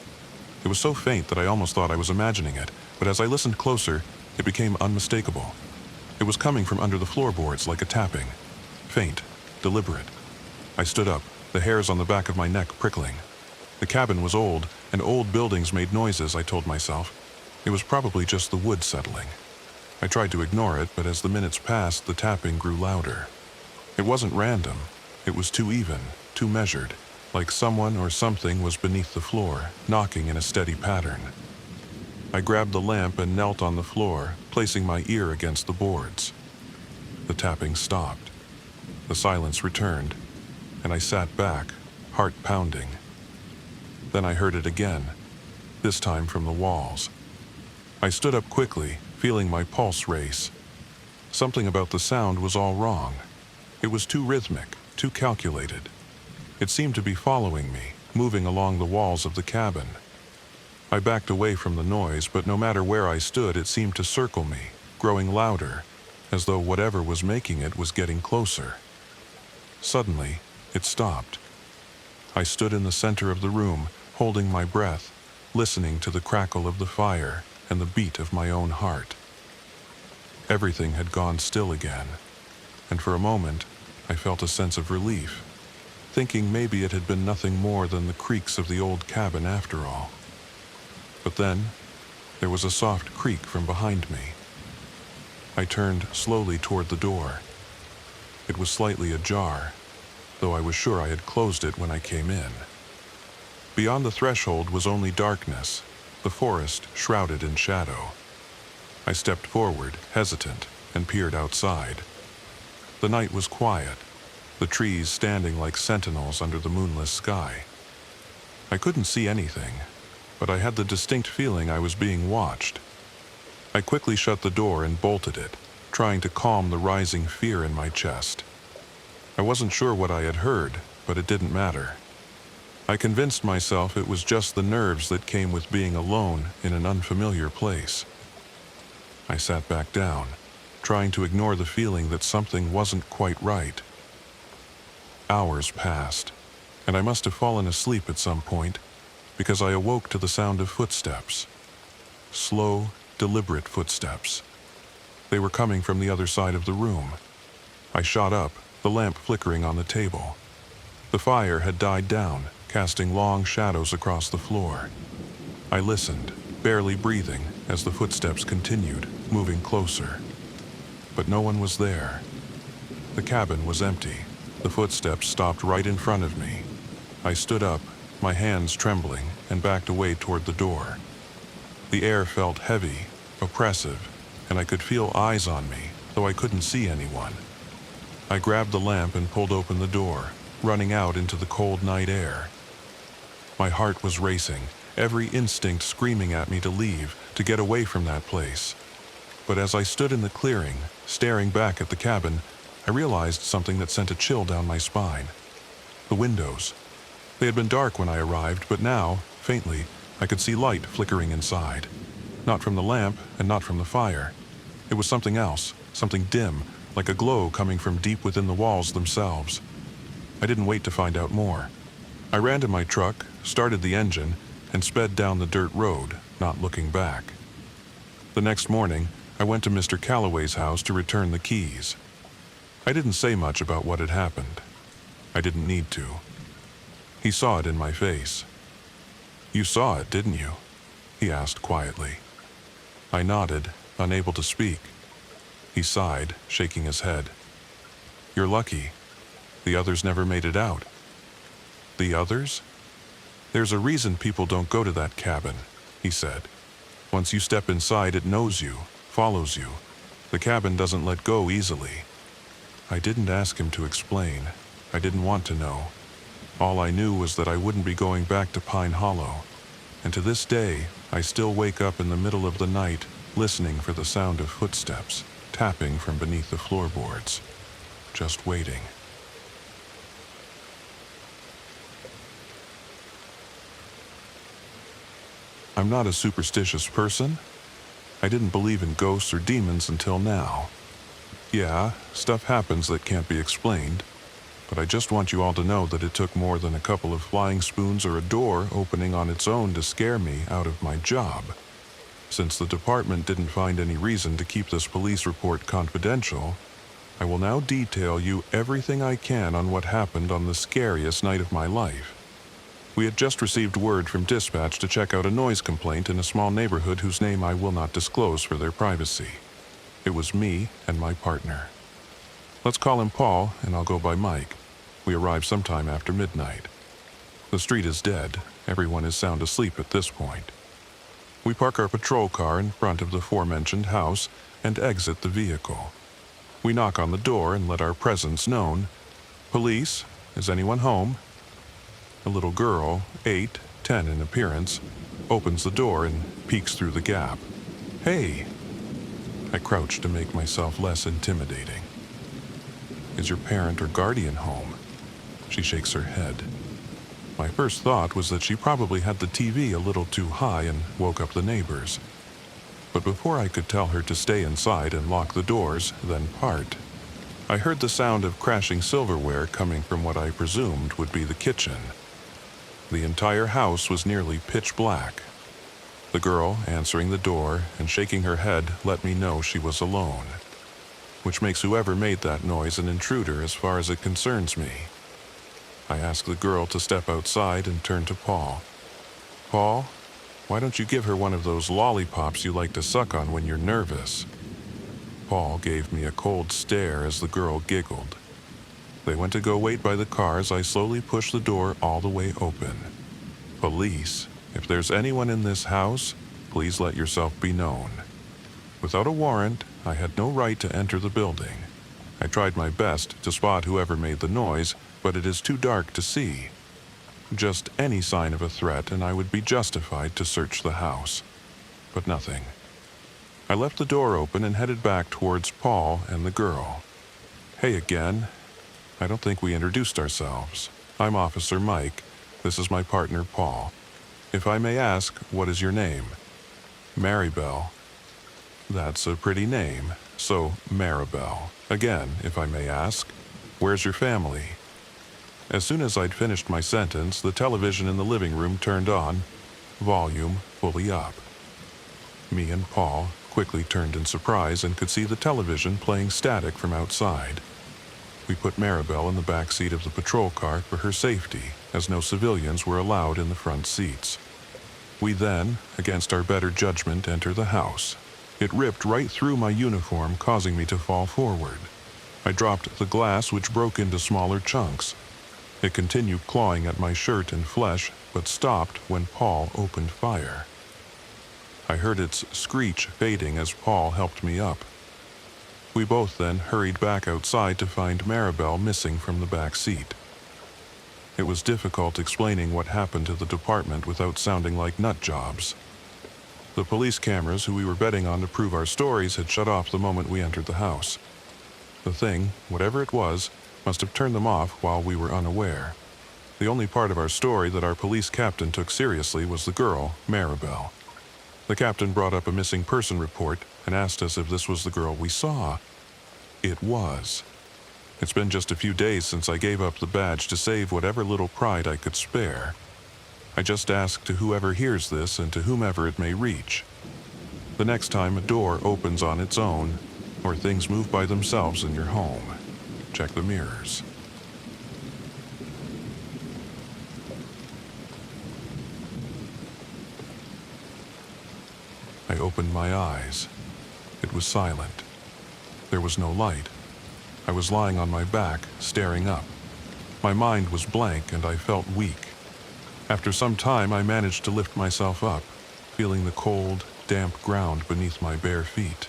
It was so faint that I almost thought I was imagining it, but as I listened closer, it became unmistakable. It was coming from under the floorboards like a tapping. Faint, deliberate. I stood up, the hairs on the back of my neck prickling. The cabin was old, and old buildings made noises, I told myself. It was probably just the wood settling. I tried to ignore it, but as the minutes passed, the tapping grew louder. It wasn't random. It was too even, too measured, like someone or something was beneath the floor, knocking in a steady pattern. I grabbed the lamp and knelt on the floor, placing my ear against the boards. The tapping stopped. The silence returned, and I sat back, heart pounding. Then I heard it again, this time from the walls. I stood up quickly, feeling my pulse race. Something about the sound was all wrong. It was too rhythmic, too calculated. It seemed to be following me, moving along the walls of the cabin. I backed away from the noise, but no matter where I stood, it seemed to circle me, growing louder, as though whatever was making it was getting closer. Suddenly, it stopped. I stood in the center of the room, holding my breath, listening to the crackle of the fire and the beat of my own heart. Everything had gone still again, and for a moment, I felt a sense of relief, thinking maybe it had been nothing more than the creaks of the old cabin after all. But then, there was a soft creak from behind me. I turned slowly toward the door. It was slightly ajar, though I was sure I had closed it when I came in. Beyond the threshold was only darkness, the forest shrouded in shadow. I stepped forward, hesitant, and peered outside. The night was quiet, the trees standing like sentinels under the moonless sky. I couldn't see anything, but I had the distinct feeling I was being watched. I quickly shut the door and bolted it, trying to calm the rising fear in my chest. I wasn't sure what I had heard, but it didn't matter. I convinced myself it was just the nerves that came with being alone in an unfamiliar place. I sat back down, trying to ignore the feeling that something wasn't quite right. Hours passed, and I must have fallen asleep at some point, because I awoke to the sound of footsteps. Slow, deliberate footsteps. They were coming from the other side of the room. I shot up, the lamp flickering on the table. The fire had died down, casting long shadows across the floor. I listened, barely breathing, as the footsteps continued, moving closer. But no one was there. The cabin was empty. The footsteps stopped right in front of me. I stood up, my hands trembling, and backed away toward the door. The air felt heavy, oppressive, and I could feel eyes on me, though I couldn't see anyone. I grabbed the lamp and pulled open the door, running out into the cold night air. My heart was racing, every instinct screaming at me to leave, to get away from that place. But as I stood in the clearing, staring back at the cabin, I realized something that sent a chill down my spine. The windows. They had been dark when I arrived, but now, faintly, I could see light flickering inside. Not from the lamp, and not from the fire. It was something else, something dim, like a glow coming from deep within the walls themselves. I didn't wait to find out more. I ran to my truck, started the engine, and sped down the dirt road, not looking back. The next morning, I went to Mr. Calloway's house to return the keys. I didn't say much about what had happened. I didn't need to. He saw it in my face. "You saw it, didn't you?" he asked quietly. I nodded, unable to speak. He sighed, shaking his head. "You're lucky. The others never made it out." "The others?" "There's a reason people don't go to that cabin," he said. "Once you step inside, it knows you, follows you. The cabin doesn't let go easily." I didn't ask him to explain. I didn't want to know. All I knew was that I wouldn't be going back to Pine Hollow. And to this day, I still wake up in the middle of the night, listening for the sound of footsteps, tapping from beneath the floorboards. Just waiting. I'm not a superstitious person. I didn't believe in ghosts or demons until now. Yeah, stuff happens that can't be explained. but I just want you all to know that it took more than a couple of flying spoons or a door opening on its own to scare me out of my job. Since the department didn't find any reason to keep this police report confidential, I will now detail you everything I can on what happened on the scariest night of my life. We had just received word from dispatch to check out a noise complaint in a small neighborhood whose name I will not disclose for their privacy. It was me and my partner. Let's call him Paul, and I'll go by Mike. We arrived sometime after midnight. The street is dead. Everyone is sound asleep at this point. We park our patrol car in front of the aforementioned house and exit the vehicle. We knock on the door and let our presence known. "Police, is anyone home?" A little girl, 8, 10 in appearance, opens the door and peeks through the gap. "Hey!" I crouch to make myself less intimidating. "Is your parent or guardian home?" She shakes her head. My first thought was that she probably had the TV a little too high and woke up the neighbors. But before I could tell her to stay inside and lock the doors, then part, I heard the sound of crashing silverware coming from what I presumed would be the kitchen. The entire house was nearly pitch black. The girl answering the door and shaking her head let me know she was alone, which makes whoever made that noise an intruder as far as it concerns me. I ask the girl to step outside and turn to Paul. "Paul, why don't you give her one of those lollipops you like to suck on when you're nervous?" Paul gave me a cold stare as the girl giggled. They went to go wait by the car as I slowly pushed the door all the way open. "Police, if there's anyone in this house, please let yourself be known." Without a warrant, I had no right to enter the building. I tried my best to spot whoever made the noise, but it is too dark to see. Just any sign of a threat and I would be justified to search the house. But nothing. I left the door open and headed back towards Paul and the girl. "Hey again. I don't think we introduced ourselves. I'm Officer Mike. This is my partner Paul. If I may ask, what is your name?" "Maribel." "That's a pretty name. So, Maribel. Again, if I may ask, where's your family?" As soon as I'd finished my sentence, the television in the living room turned on, volume fully up. Me and Paul quickly turned in surprise and could see the television playing static from outside. We put Maribel in the back seat of the patrol car for her safety, as no civilians were allowed in the front seats. We then, against our better judgment, enter the house. It ripped right through my uniform, causing me to fall forward. I dropped the glass, which broke into smaller chunks. It continued clawing at my shirt and flesh, but stopped when Paul opened fire. I heard its screech fading as Paul helped me up. We both then hurried back outside to find Maribel missing from the back seat. It was difficult explaining what happened to the department without sounding like nut jobs. The police cameras who we were betting on to prove our stories had shut off the moment we entered the house. The thing, whatever it was, must have turned them off while we were unaware. The only part of our story that our police captain took seriously was the girl, Maribel. The captain brought up a missing person report and asked us if this was the girl we saw. It was. It's been just a few days since I gave up the badge to save whatever little pride I could spare. I just ask to whoever hears this and to whomever it may reach. The next time a door opens on its own, or things move by themselves in your home, check the mirrors. I opened my eyes. It was silent. There was no light. I was lying on my back, staring up. My mind was blank and I felt weak. After some time, I managed to lift myself up, feeling the cold, damp ground beneath my bare feet.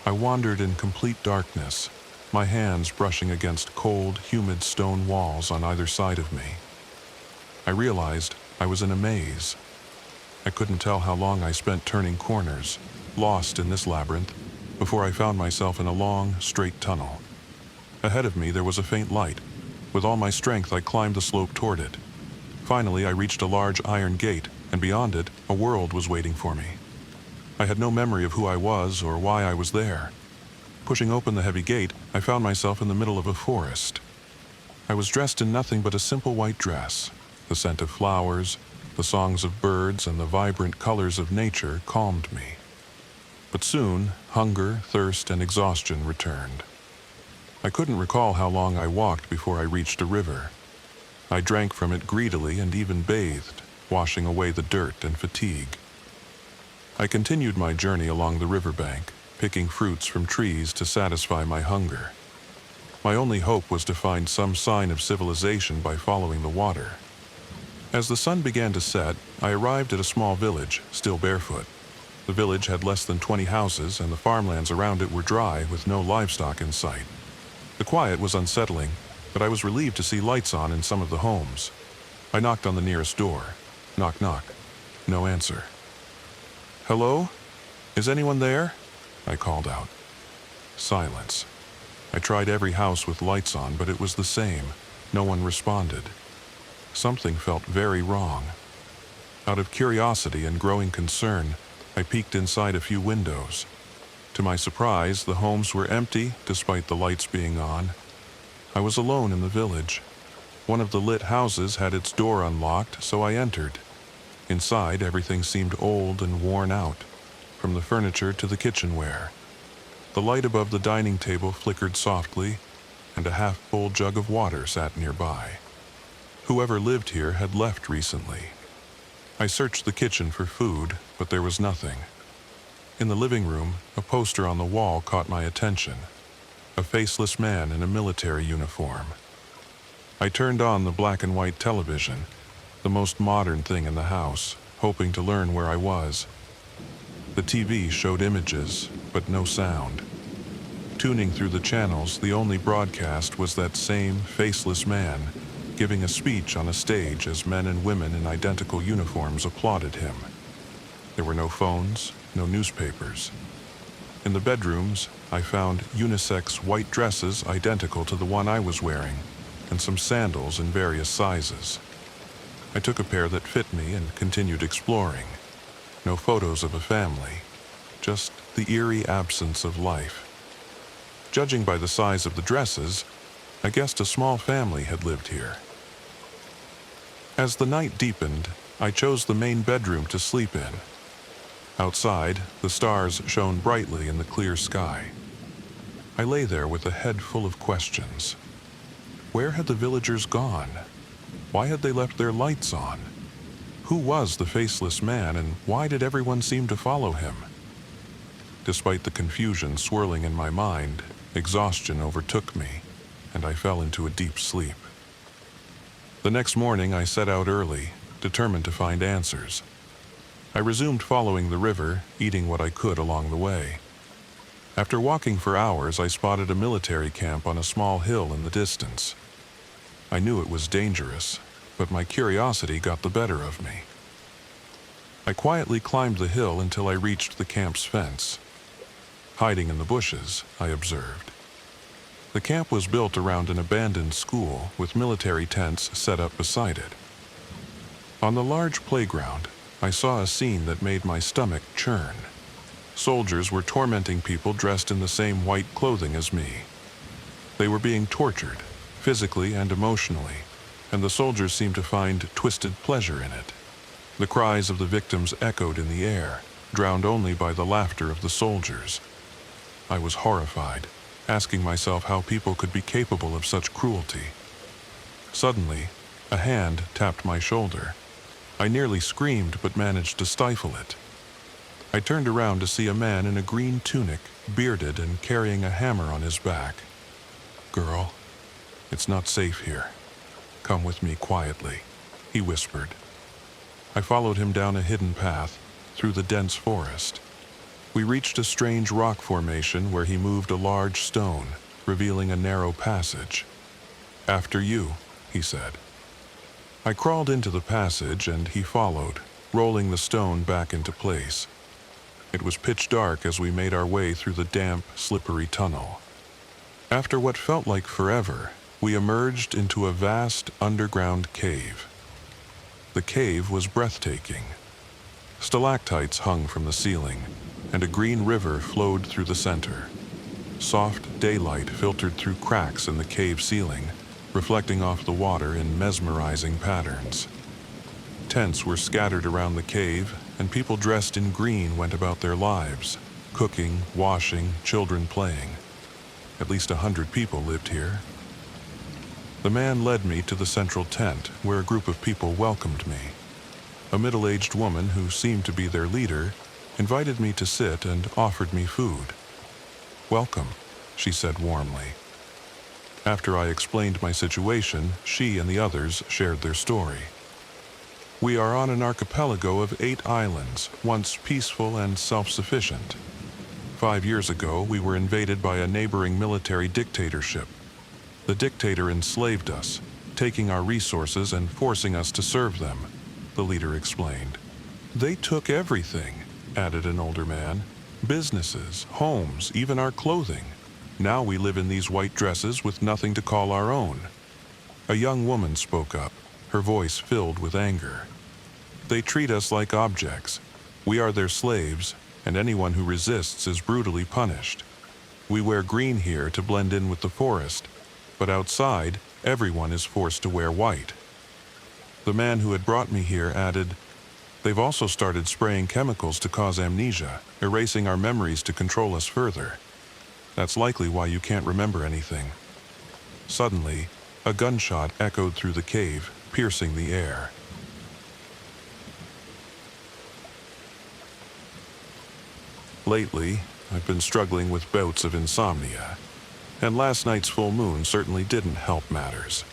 I wandered in complete darkness, my hands brushing against cold, humid stone walls on either side of me. I realized I was in a maze. I couldn't tell how long I spent turning corners, lost in this labyrinth, before I found myself in a long, straight tunnel. Ahead of me there was a faint light. With all my strength I climbed the slope toward it. Finally I reached a large iron gate, and beyond it, a world was waiting for me. I had no memory of who I was or why I was there. Pushing open the heavy gate, I found myself in the middle of a forest. I was dressed in nothing but a simple white dress. The scent of flowers, the songs of birds, and the vibrant colors of nature calmed me. But soon, hunger, thirst, and exhaustion returned. I couldn't recall how long I walked before I reached a river. I drank from it greedily and even bathed, washing away the dirt and fatigue. I continued my journey along the riverbank, picking fruits from trees to satisfy my hunger. My only hope was to find some sign of civilization by following the water. As the sun began to set, I arrived at a small village, still barefoot. The village had less than 20 houses, and the farmlands around it were dry with no livestock in sight. The quiet was unsettling, but I was relieved to see lights on in some of the homes. I knocked on the nearest door. Knock, knock. No answer. "Hello? Is anyone there?" I called out. Silence. I tried every house with lights on, but it was the same. No one responded. Something felt very wrong. Out of curiosity and growing concern, I peeked inside a few windows. To my surprise, the homes were empty despite the lights being on. I was alone in the village. One of the lit houses had its door unlocked, so I entered. Inside, everything seemed old and worn out, from the furniture to the kitchenware. The light above the dining table flickered softly, and a half-full jug of water sat nearby. Whoever lived here had left recently. I searched the kitchen for food, but there was nothing. In the living room, a poster on the wall caught my attention. A faceless man in a military uniform. I turned on the black and white television, the most modern thing in the house, hoping to learn where I was. The TV showed images, but no sound. Tuning through the channels, the only broadcast was that same faceless man, giving a speech on a stage as men and women in identical uniforms applauded him. There were no phones, no newspapers. In the bedrooms, I found unisex white dresses identical to the one I was wearing, and some sandals in various sizes. I took a pair that fit me and continued exploring. No photos of a family, just the eerie absence of life. Judging by the size of the dresses, I guessed a small family had lived here. As the night deepened, I chose the main bedroom to sleep in. Outside, the stars shone brightly in the clear sky. I lay there with a head full of questions. Where had the villagers gone? Why had they left their lights on? Who was the faceless man, and why did everyone seem to follow him? Despite the confusion swirling in my mind, exhaustion overtook me, and I fell into a deep sleep. The next morning, I set out early, determined to find answers. I resumed following the river, eating what I could along the way. After walking for hours, I spotted a military camp on a small hill in the distance. I knew it was dangerous, but my curiosity got the better of me. I quietly climbed the hill until I reached the camp's fence. Hiding in the bushes, I observed. The camp was built around an abandoned school with military tents set up beside it. On the large playground, I saw a scene that made my stomach churn. Soldiers were tormenting people dressed in the same white clothing as me. They were being tortured, physically and emotionally, and the soldiers seemed to find twisted pleasure in it. The cries of the victims echoed in the air, drowned only by the laughter of the soldiers. I was horrified, asking myself how people could be capable of such cruelty. Suddenly, a hand tapped my shoulder. I nearly screamed but managed to stifle it. I turned around to see a man in a green tunic, bearded and carrying a hammer on his back. "Girl, it's not safe here. Come with me quietly," he whispered. I followed him down a hidden path, through the dense forest. We reached a strange rock formation where he moved a large stone, revealing a narrow passage. "After you," he said. I crawled into the passage and he followed, rolling the stone back into place. It was pitch dark as we made our way through the damp, slippery tunnel. After what felt like forever, we emerged into a vast underground cave. The cave was breathtaking. Stalactites hung from the ceiling, and a green river flowed through the center. Soft daylight filtered through cracks in the cave ceiling, reflecting off the water in mesmerizing patterns. Tents were scattered around the cave, and people dressed in green went about their lives, cooking, washing, children playing. At least 100 people lived here. The man led me to the central tent, where a group of people welcomed me. A middle-aged woman, who seemed to be their leader, invited me to sit and offered me food. "Welcome," she said warmly. After I explained my situation, she and the others shared their story. "We are on an archipelago of 8 islands, once peaceful and self-sufficient. 5 years ago, we were invaded by a neighboring military dictatorship. The dictator enslaved us, taking our resources and forcing us to serve them," the leader explained. "They took everything," added an older man. "Businesses, homes, even our clothing. Now we live in these white dresses with nothing to call our own." A young woman spoke up, her voice filled with anger. "They treat us like objects. We are their slaves, and anyone who resists is brutally punished. We wear green here to blend in with the forest, but outside, everyone is forced to wear white." The man who had brought me here added, "They've also started spraying chemicals to cause amnesia, erasing our memories to control us further. That's likely why you can't remember anything." Suddenly, a gunshot echoed through the cave, piercing the air. Lately, I've been struggling with bouts of insomnia, and last night's full moon certainly didn't help matters.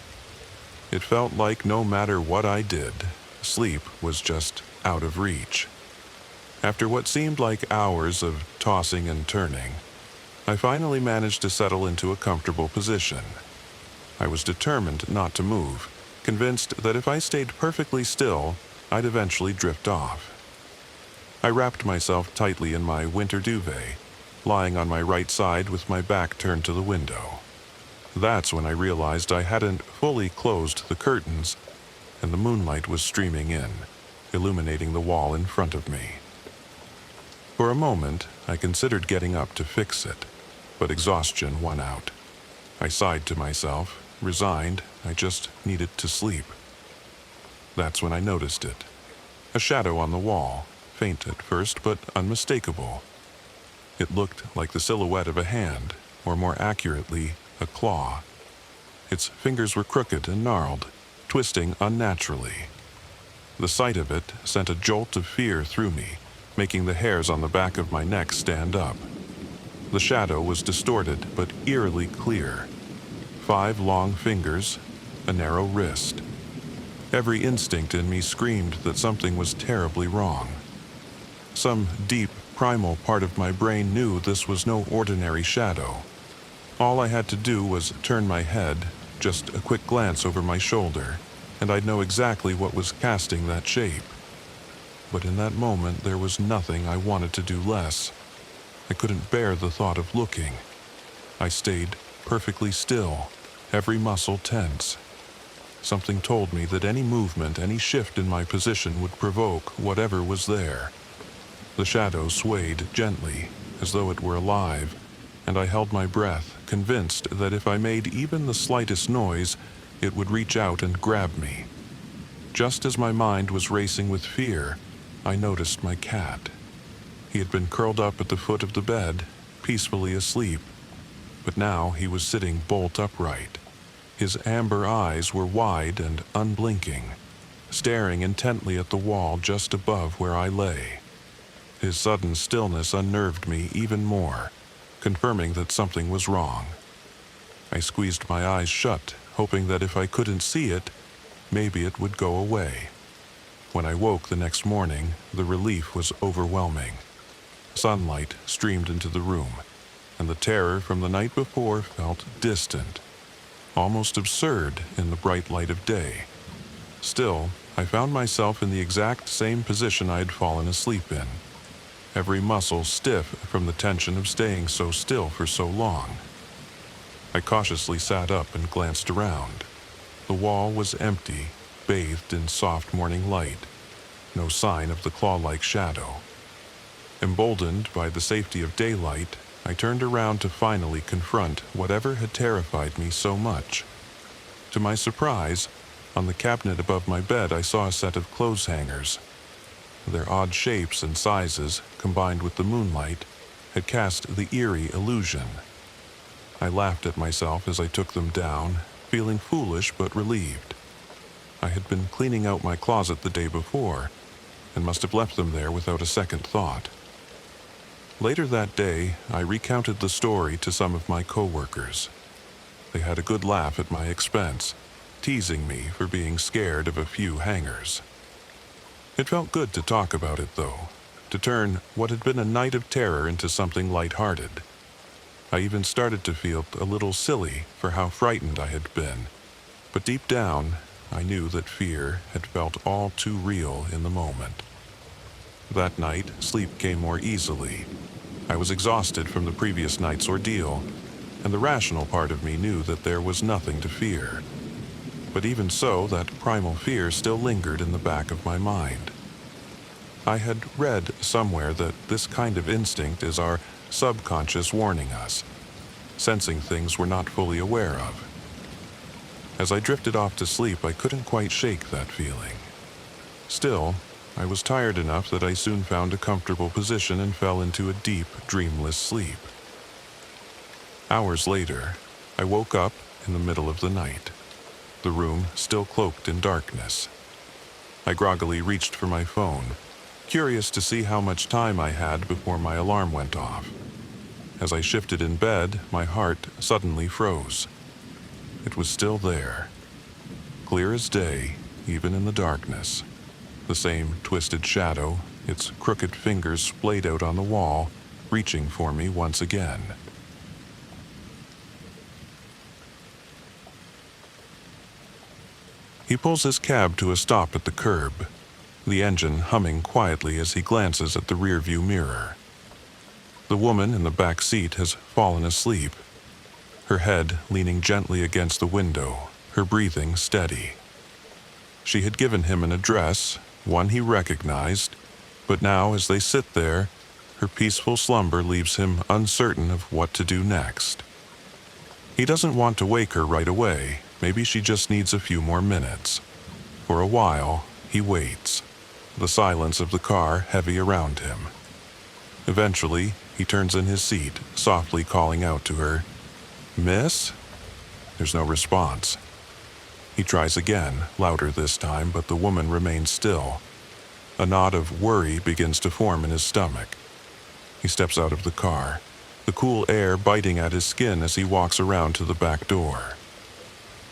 It felt like no matter what I did, sleep was just out of reach. After what seemed like hours of tossing and turning, I finally managed to settle into a comfortable position. I was determined not to move, convinced that if I stayed perfectly still, I'd eventually drift off. I wrapped myself tightly in my winter duvet, lying on my right side with my back turned to the window. That's when I realized I hadn't fully closed the curtains, and the moonlight was streaming in, illuminating the wall in front of me. For a moment, I considered getting up to fix it, but exhaustion won out. I sighed to myself, resigned. I just needed to sleep. That's when I noticed it. A shadow on the wall, faint at first, but unmistakable. It looked like the silhouette of a hand, or more accurately, a claw. Its fingers were crooked and gnarled, twisting unnaturally. The sight of it sent a jolt of fear through me, making the hairs on the back of my neck stand up. The shadow was distorted but eerily clear. 5 long fingers, a narrow wrist. Every instinct in me screamed that something was terribly wrong. Some deep, primal part of my brain knew this was no ordinary shadow. All I had to do was turn my head, just a quick glance over my shoulder, and I'd know exactly what was casting that shape. But in that moment, there was nothing I wanted to do less. I couldn't bear the thought of looking. I stayed perfectly still, every muscle tense. Something told me that any movement, any shift in my position would provoke whatever was there. The shadow swayed gently, as though it were alive, and I held my breath, convinced that if I made even the slightest noise, it would reach out and grab me. Just as my mind was racing with fear, I noticed my cat. He had been curled up at the foot of the bed, peacefully asleep, but now he was sitting bolt upright. His amber eyes were wide and unblinking, staring intently at the wall just above where I lay. His sudden stillness unnerved me even more, confirming that something was wrong. I squeezed my eyes shut, hoping that if I couldn't see it, maybe it would go away. When I woke the next morning, the relief was overwhelming. Sunlight streamed into the room, and the terror from the night before felt distant, almost absurd in the bright light of day. Still, I found myself in the exact same position I had fallen asleep in, every muscle stiff from the tension of staying so still for so long. I cautiously sat up and glanced around. The wall was empty, bathed in soft morning light. No sign of the claw-like shadow. Emboldened by the safety of daylight, I turned around to finally confront whatever had terrified me so much. To my surprise, on the cabinet above my bed I saw a set of clothes hangers. Their odd shapes and sizes, combined with the moonlight, had cast the eerie illusion. I laughed at myself as I took them down, feeling foolish but relieved. I had been cleaning out my closet the day before, and must have left them there without a second thought. Later that day, I recounted the story to some of my co-workers. They had a good laugh at my expense, teasing me for being scared of a few hangers. It felt good to talk about it, though, to turn what had been a night of terror into something lighthearted. I even started to feel a little silly for how frightened I had been, but deep down, I knew that fear had felt all too real in the moment. That night, sleep came more easily. I was exhausted from the previous night's ordeal, and the rational part of me knew that there was nothing to fear. But even so, that primal fear still lingered in the back of my mind. I had read somewhere that this kind of instinct is our subconscious warning us, sensing things we're not fully aware of. As I drifted off to sleep, I couldn't quite shake that feeling. Still, I was tired enough that I soon found a comfortable position and fell into a deep, dreamless sleep. Hours later, I woke up in the middle of the night, the room still cloaked in darkness. I groggily reached for my phone, curious to see how much time I had before my alarm went off. As I shifted in bed, my heart suddenly froze. It was still there, clear as day, even in the darkness. The same twisted shadow, its crooked fingers splayed out on the wall, reaching for me once again. He pulls his cab to a stop at the curb, the engine humming quietly as he glances at the rearview mirror. The woman in the back seat has fallen asleep, her head leaning gently against the window, her breathing steady. She had given him an address, one he recognized, but now as they sit there, her peaceful slumber leaves him uncertain of what to do next. He doesn't want to wake her right away. Maybe she just needs a few more minutes. For a while, he waits, the silence of the car heavy around him. Eventually, he turns in his seat, softly calling out to her, "Miss?" There's no response. He tries again, louder this time, but the woman remains still. A knot of worry begins to form in his stomach. He steps out of the car, the cool air biting at his skin as he walks around to the back door.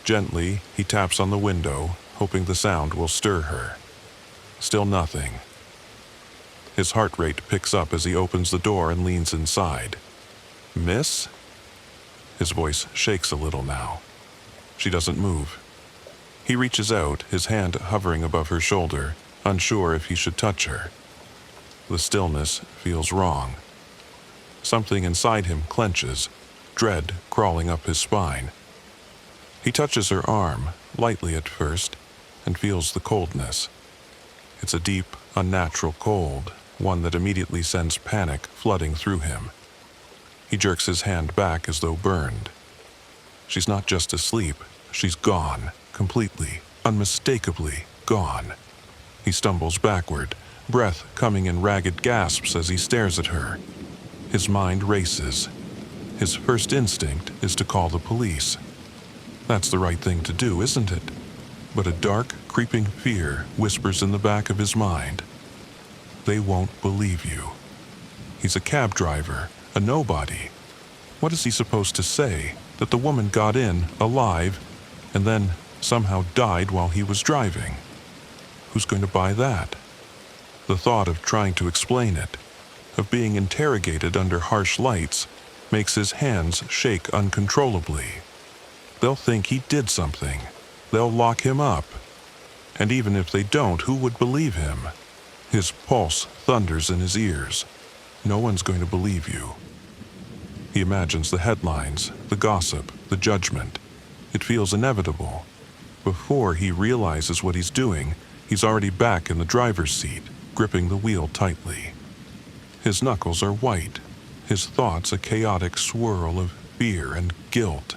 Gently, he taps on the window, hoping the sound will stir her. Still nothing. His heart rate picks up as he opens the door and leans inside. "Miss?" His voice shakes a little now. She doesn't move. He reaches out, his hand hovering above her shoulder, unsure if he should touch her. The stillness feels wrong. Something inside him clenches, dread crawling up his spine. He touches her arm, lightly at first, and feels the coldness. It's a deep, unnatural cold, one that immediately sends panic flooding through him. He jerks his hand back as though burned. She's not just asleep, she's gone, completely, unmistakably gone. He stumbles backward, breath coming in ragged gasps as he stares at her. His mind races. His first instinct is to call the police. That's the right thing to do, isn't it? But a dark, creeping fear whispers in the back of his mind. They won't believe you. He's a cab driver, a nobody. What is he supposed to say? That the woman got in, alive, and then somehow died while he was driving? Who's going to buy that? The thought of trying to explain it, of being interrogated under harsh lights, makes his hands shake uncontrollably. They'll think he did something. They'll lock him up. And even if they don't, who would believe him? His pulse thunders in his ears. No one's going to believe you. He imagines the headlines, the gossip, the judgment. It feels inevitable. Before he realizes what he's doing, he's already back in the driver's seat, gripping the wheel tightly. His knuckles are white, his thoughts a chaotic swirl of fear and guilt.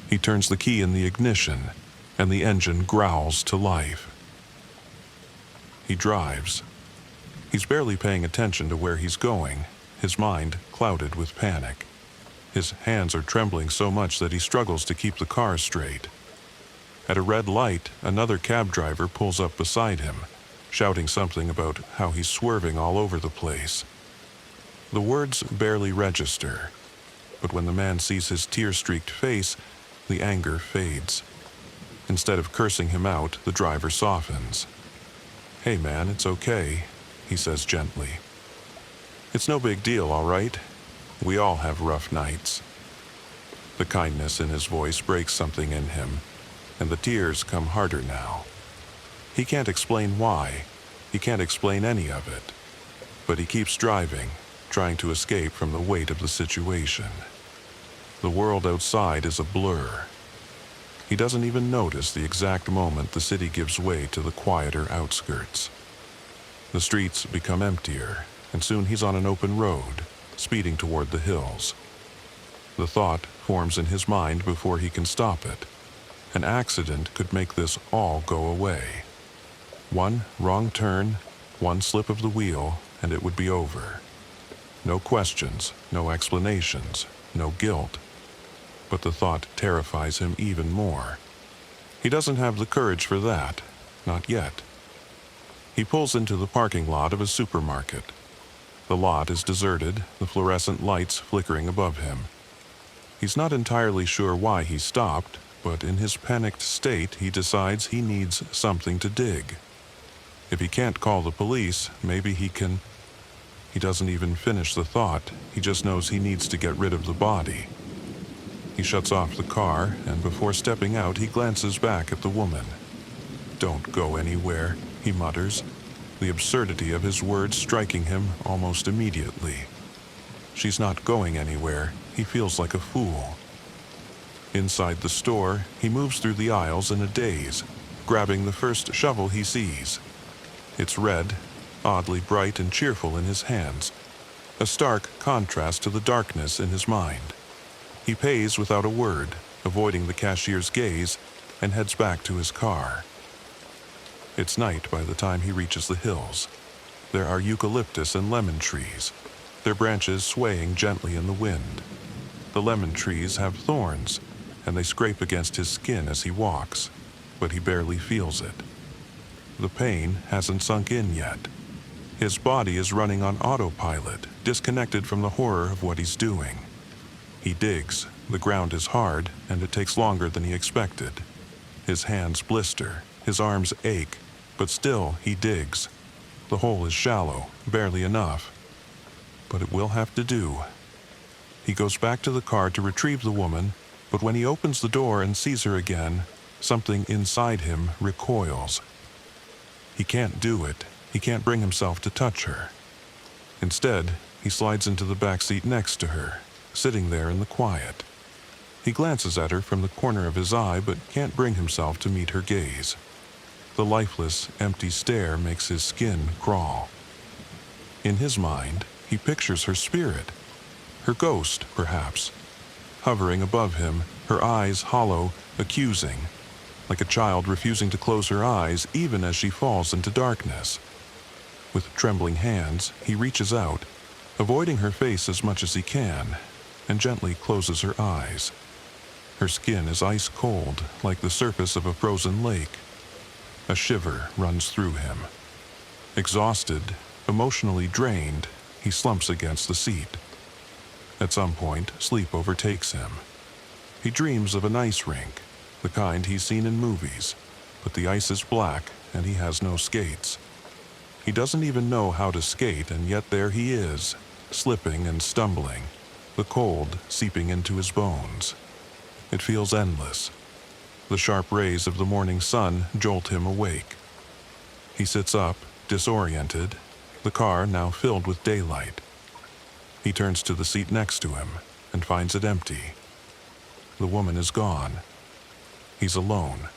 He turns the key in the ignition, and the engine growls to life. He drives. He's barely paying attention to where he's going, his mind clouded with panic. His hands are trembling so much that he struggles to keep the car straight. At a red light, another cab driver pulls up beside him, shouting something about how he's swerving all over the place. The words barely register, but when the man sees his tear-streaked face, the anger fades. Instead of cursing him out, the driver softens. "Hey man, it's okay," he says gently. "It's no big deal, all right? We all have rough nights." The kindness in his voice breaks something in him, and the tears come harder now. He can't explain why. He can't explain any of it. But he keeps driving, trying to escape from the weight of the situation. The world outside is a blur. He doesn't even notice the exact moment the city gives way to the quieter outskirts. The streets become emptier, and soon he's on an open road, speeding toward the hills. The thought forms in his mind before he can stop it. An accident could make this all go away. One wrong turn, one slip of the wheel, and it would be over. No questions, no explanations, no guilt. But the thought terrifies him even more. He doesn't have the courage for that, not yet. He pulls into the parking lot of a supermarket. The lot is deserted, the fluorescent lights flickering above him. He's not entirely sure why he stopped, but in his panicked state, he decides he needs something to dig. If he can't call the police, maybe he can... He doesn't even finish the thought. He just knows he needs to get rid of the body. He shuts off the car, and before stepping out, he glances back at the woman. "Don't go anywhere," he mutters, the absurdity of his words striking him almost immediately. She's not going anywhere. He feels like a fool. Inside the store, he moves through the aisles in a daze, grabbing the first shovel he sees. It's red, oddly bright and cheerful in his hands, a stark contrast to the darkness in his mind. He pays without a word, avoiding the cashier's gaze, and heads back to his car. It's night by the time he reaches the hills. There are eucalyptus and lemon trees, their branches swaying gently in the wind. The lemon trees have thorns, and they scrape against his skin as he walks, but he barely feels it. The pain hasn't sunk in yet. His body is running on autopilot, disconnected from the horror of what he's doing. He digs. The ground is hard, and it takes longer than he expected. His hands blister, his arms ache, but still he digs. The hole is shallow, barely enough, but it will have to do. He goes back to the car to retrieve the woman, but when he opens the door and sees her again, something inside him recoils. He can't do it. He can't bring himself to touch her. Instead, he slides into the back seat next to her, sitting there in the quiet. He glances at her from the corner of his eye, but can't bring himself to meet her gaze. The lifeless, empty stare makes his skin crawl. In his mind, he pictures her spirit, her ghost, perhaps, hovering above him, her eyes hollow, accusing, like a child refusing to close her eyes even as she falls into darkness. With trembling hands, he reaches out, avoiding her face as much as he can, and gently closes her eyes. Her skin is ice cold, like the surface of a frozen lake. A shiver runs through him. Exhausted, emotionally drained, he slumps against the seat. At some point, sleep overtakes him. He dreams of an ice rink, the kind he's seen in movies, but the ice is black and he has no skates. He doesn't even know how to skate, and yet there he is, slipping and stumbling, the cold seeping into his bones. It feels endless. The sharp rays of the morning sun jolt him awake. He sits up, disoriented, the car now filled with daylight. He turns to the seat next to him and finds it empty. The woman is gone. He's alone.